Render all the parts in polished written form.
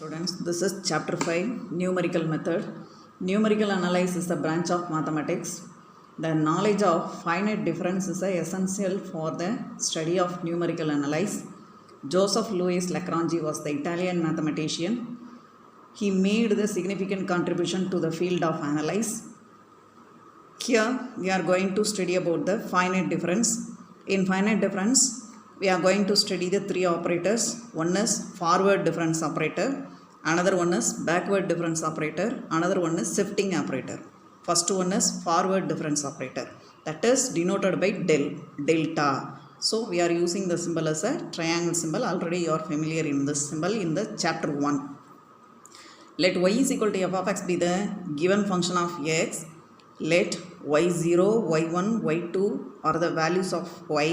Students, this is chapter 5, numerical method. Numerical analysis is a branch of mathematics. The knowledge of finite difference is essential for the study of numerical analysis. Joseph Louis Lagrange was the Italian mathematician. He made the significant contribution to the field of analysis. Here we are going to study about the finite difference. In finite difference, we are going to study the three operators. One is forward difference operator, another one is backward difference operator, another one is shifting operator. First one is forward difference operator, that is denoted by delta. So we are using the symbol as a triangle symbol. Already you are familiar in this symbol in the chapter 1. Let y is equal to f of x be the given function of x. Let y0, y1, y2 are the values of y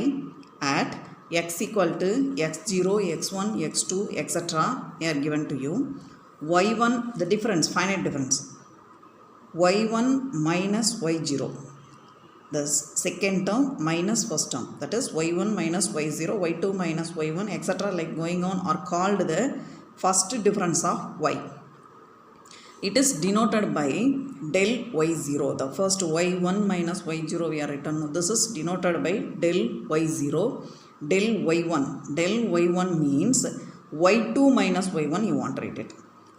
at x equal to x0, x1, x2, etc. are given to you. y1, the difference, finite difference, y1 minus y0, the second term minus first term, that is y1 minus y0, y2 minus y1, etc. like going on, are called the first difference of y. It is denoted by del y0. The first y1 minus y0 we are written. This is denoted by del y0, del y1. Del y1 means y2 minus y1 you want to write it.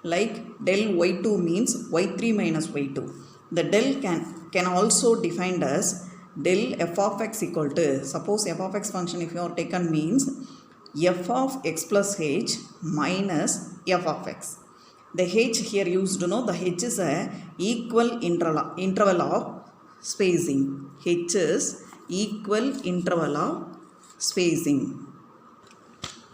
Like del y2 means y3 minus y2. The del can also defined as del f of x equal to, suppose f of x function if you are taken means f of x plus h minus f of x. The h here used, the h is a equal interval of spacing. H is equal interval of spacing.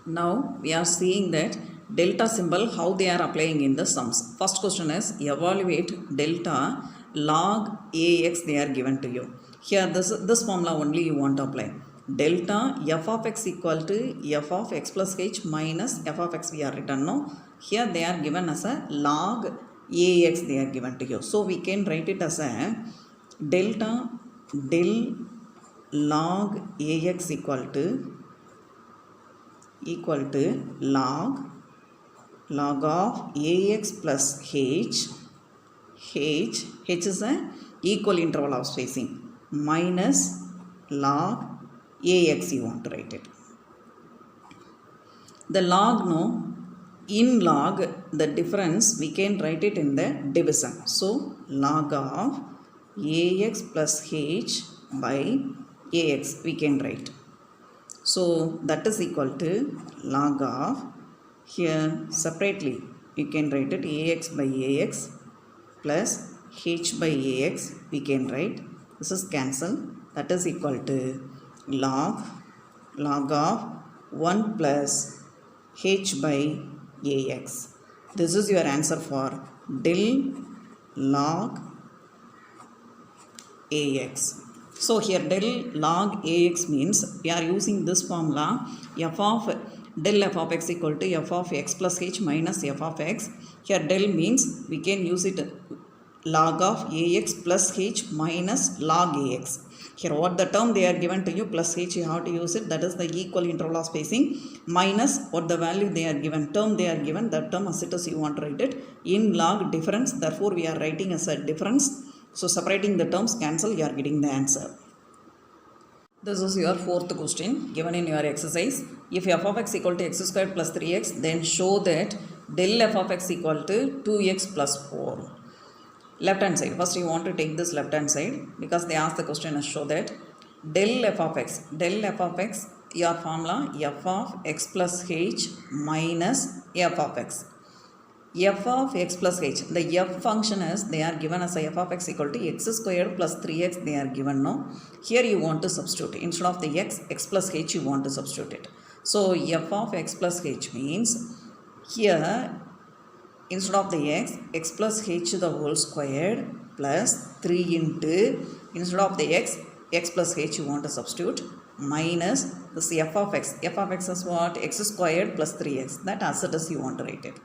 Now we are seeing that delta symbol, how they are applying in the sums. First question is evaluate delta log ax, they are given to you. Here this formula only you want to apply. Delta f of x equal to f of x plus h minus f of x we are written now. Here they are given as a log ax, they are given to you. So we can write it as a delta del log ax equal to log of ax plus h is a equal interval of spacing, minus log ax you want to write it. The log, in log the difference we can write it in the division. So log of ax plus h by ax we can write. So that is equal to log of, here separately you can write it ax by ax plus h by ax we can write. This is cancel. That is equal to log of 1 plus h by ax. This is your answer for del log ax. So here del log ax means we are using this formula del f of x equal to f of x plus h minus f of x. Here del means we can use it log of ax plus h minus log ax. Here what the term they are given to you plus h you have to use it, that is the equal interval of spacing, minus what the value they are given, term they are given, that term as it is you want to write it in log difference. Therefore we are writing as a difference. So separating the terms cancel, you are getting the answer. This is your fourth question given in your exercise. If f of x equal to x squared plus 3x, then show that del f of x equal to 2x plus 4. Left hand side, first you want to take this left hand side because they ask the question and show that del f of x, your formula f of x plus h minus f of x. F of x plus h, the f function is they are given as a f of x equal to x squared plus 3x they are given now. Here you want to substitute, instead of the x plus h you want to substitute it. So f of x plus h means here instead of the x plus h the whole squared plus 3 into, instead of the x plus h you want to substitute, minus this f of x. F of x is what? X squared plus 3x. That as it is you want to write it.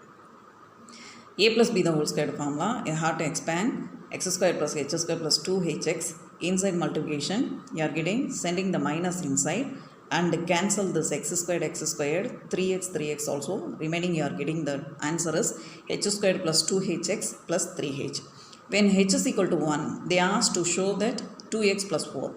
A plus b the whole squared formula, you have to expand x squared plus h squared plus 2hx inside multiplication. You are getting, sending the minus inside, and cancel this x squared, 3x, 3x also. Remaining you are getting the answer is h squared plus 2hx plus 3h. When h is equal to 1, they asked to show that 2x plus 4.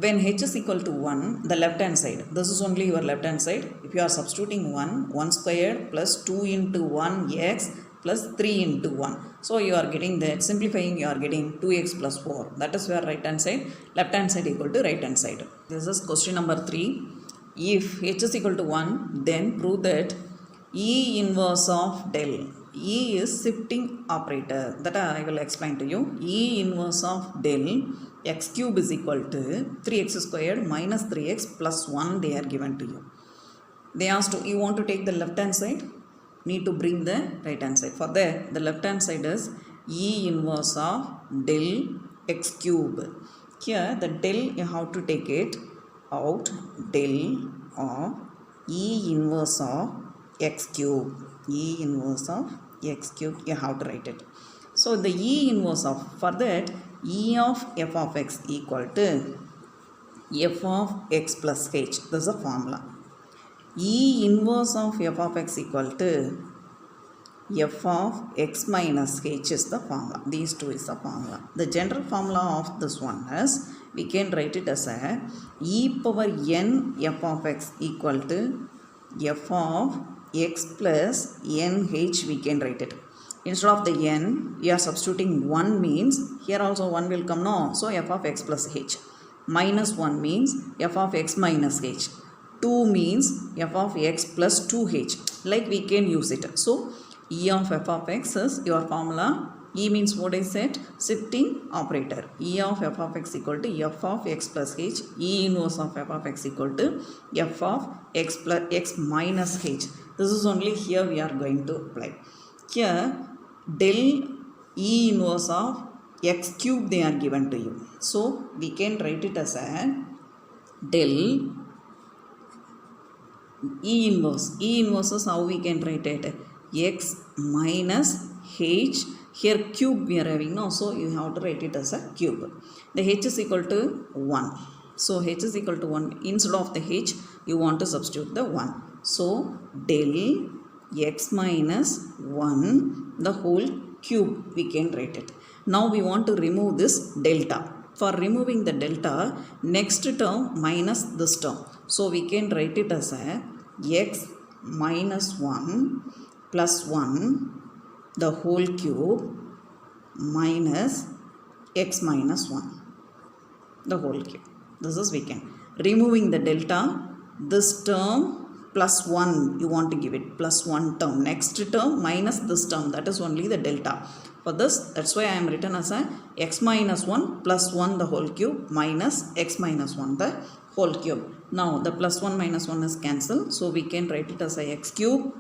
When h is equal to 1, the left hand side, this is only your left hand side. If you are substituting 1 squared plus 2 into 1x plus 3 into 1. So you are getting that, simplifying you are getting 2x plus 4. That is your right hand side. Left hand side equal to right hand side. This is question number 3. If h is equal to 1, then prove that E inverse of del. E is shifting operator. That I will explain to you. E inverse of del x cube is equal to 3x squared minus 3x plus 1 they are given to you. They asked you want to take the left hand side, need to bring the right hand side. For that, the left hand side is E inverse of del x cube. Here the del you have to take it out, del of E inverse of x cube. E inverse of x cube you have to write it. So the E inverse of, for that E of f of x equal to f of x plus h. This is a formula. E inverse of f of x equal to f of x minus h is the formula. These two is the formula. The general formula of this one is, we can write it as a e power n f of x equal to f of x plus nh, we can write it. Instead of the n, we are substituting 1 means, here also 1 will come, no, so f of x plus h. Minus 1 means f of x minus h. 2 means f of x plus 2h. Like we can use it. So E of f of x is your formula. E means what I said, shifting operator. E of f of x equal to f of x plus h. E inverse of f of x equal to f of x plus x minus h. This is only here we are going to apply. Here del E inverse of x cube they are given to you. So we can write it as a del E inverse. E inverse is how we can write it, x minus h. Here cube we are having, no, so you have to write it as a cube. The h is equal to 1. So h is equal to 1. Instead of the h, you want to substitute the 1. So del x minus 1 the whole cube we can write it. Now we want to remove this delta. For removing the delta, next term minus this term. So we can write it as a x minus 1 plus 1 the whole cube minus x minus 1 the whole cube. This is we can. Removing the delta, this term plus 1 you want to give it, plus 1 term. Next term minus this term, that is only the delta. For this, that's why I am written as a x minus 1 plus 1 the whole cube minus x minus 1 the whole cube. Now the plus 1 minus 1 is cancelled. So we can write it as a x cube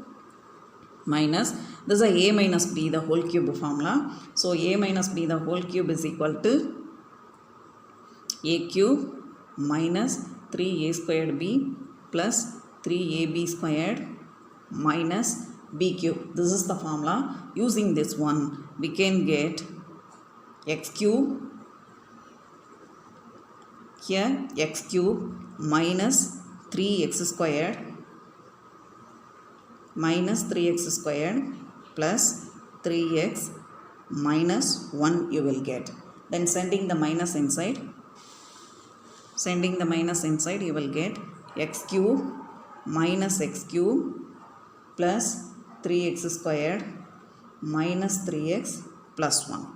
minus, this is a minus b the whole cube formula. So a minus b the whole cube is equal to a cube minus 3a squared b plus 3ab squared minus b cube. This is the formula. Using this one, we can get x cube, here x cube minus 3x squared minus 3x squared plus 3x minus 1 you will get. Then sending the minus inside, you will get x cube minus x cube plus 3x squared minus 3x plus 1.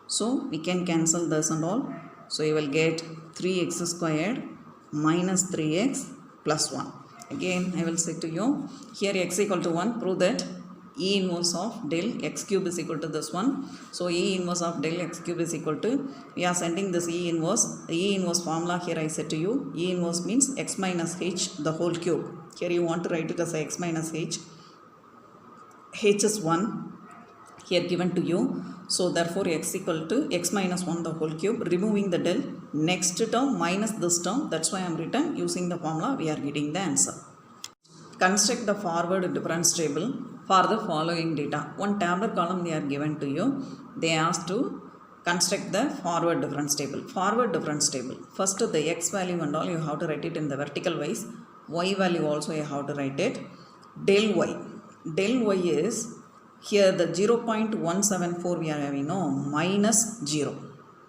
So we can cancel this and all. So you will get 3x squared minus 3x plus 1. Again I will say to you, here x equal to 1, prove that E inverse of del x cube is equal to this one. So E inverse of del x cube is equal to, we are sending this E inverse formula here I said to you. E inverse means x minus h the whole cube. Here you want to write it as x minus h. H is 1 here given to you. So therefore x equal to x minus 1 the whole cube. Removing the del, next term minus this term. That's why I am written using the formula. We are getting the answer. Construct the forward difference table for the following data. One tabular column they are given to you. They asked to construct the forward difference table. Forward difference table. First the x value and all you have to write it in the vertical wise. y value also you have to write it. Del y. Del y is here the 0.174 we are having, no, minus 0.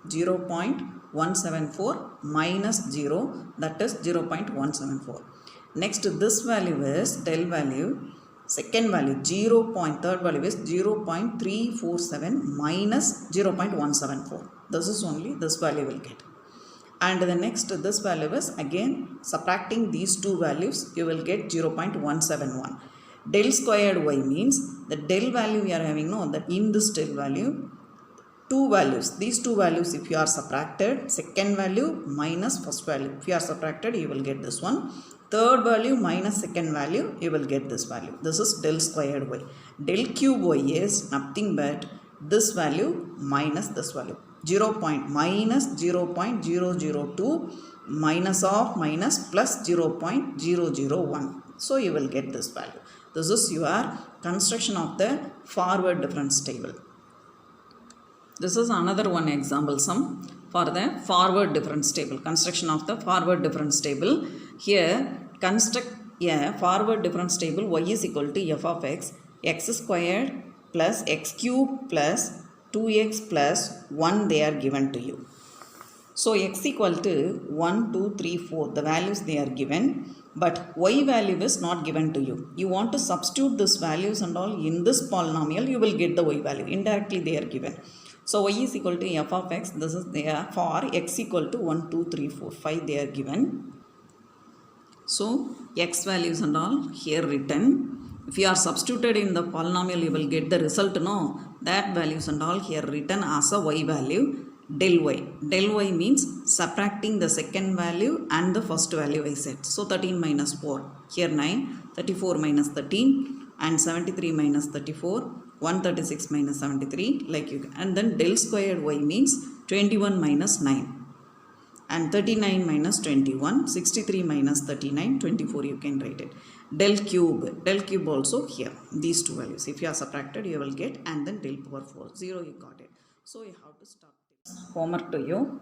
0.174 minus 0, that is 0.174. Next this value is del value, second value 0. Third value is 0.347 minus 0.174. This is only this value will get. And the next this value is again subtracting these two values, you will get 0.171. Del squared y means the del value we are having, no, that in this del value two values, these two values if you are subtracted, second value minus first value, if you are subtracted you will get this one. Third value minus second value, you will get this value. This is del squared y. Del cube y is nothing but this value minus this value. Minus 0.002 minus of minus plus 0.001. So you will get this value. This is your construction of the forward difference table. This is another one example sum for the forward difference table. Construction of the forward difference table. Here construct a forward difference table. Y is equal to f of x squared plus x cube plus 2x plus 1 they are given to you. So x equal to 1, 2, 3, 4 the values they are given, but y value is not given to you. You want to substitute these values and all in this polynomial, you will get the y value. Indirectly they are given. So y is equal to f of x, this is there for x equal to 1, 2, 3, 4, 5 they are given. So x values and all here written. If you are substituted in the polynomial, you will get the result, no, that values and all here written as a y value. Del y. Del y means subtracting the second value and the first value I said. So 13 minus 4. Here 9. 34 minus 13. And 73 minus 34. 136 minus 73. Like you can. And then del squared y means 21 minus 9. And 39 minus 21. 63 minus 39. 24 you can write it. Del cube. Del cube also here. These two values. If you are subtracted, you will get. And then del power 4. 0 you got it. So you have to stop. Homework to you.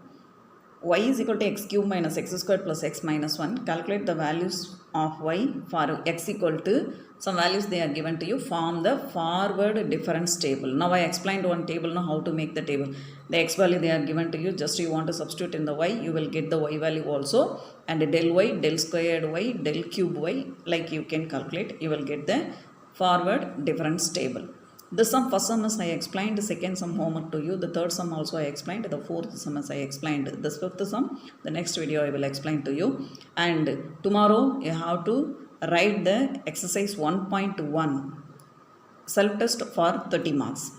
Y is equal to x cube minus x squared plus x minus 1. Calculate the values of y for x equal to some values they are given to you. Form the forward difference table. Now I explained one table, now how to make the table. The x value they are given to you, just you want to substitute in the y, you will get the y value also. And del y, del squared y, del cube y, like you can calculate, you will get the forward difference table. The sum, first sum is I explained, the second sum homework to you, the third sum also I explained, the fourth sum is I explained, the fifth sum, the next video I will explain to you. And tomorrow you have to write the exercise 1.1 self test for 30 marks.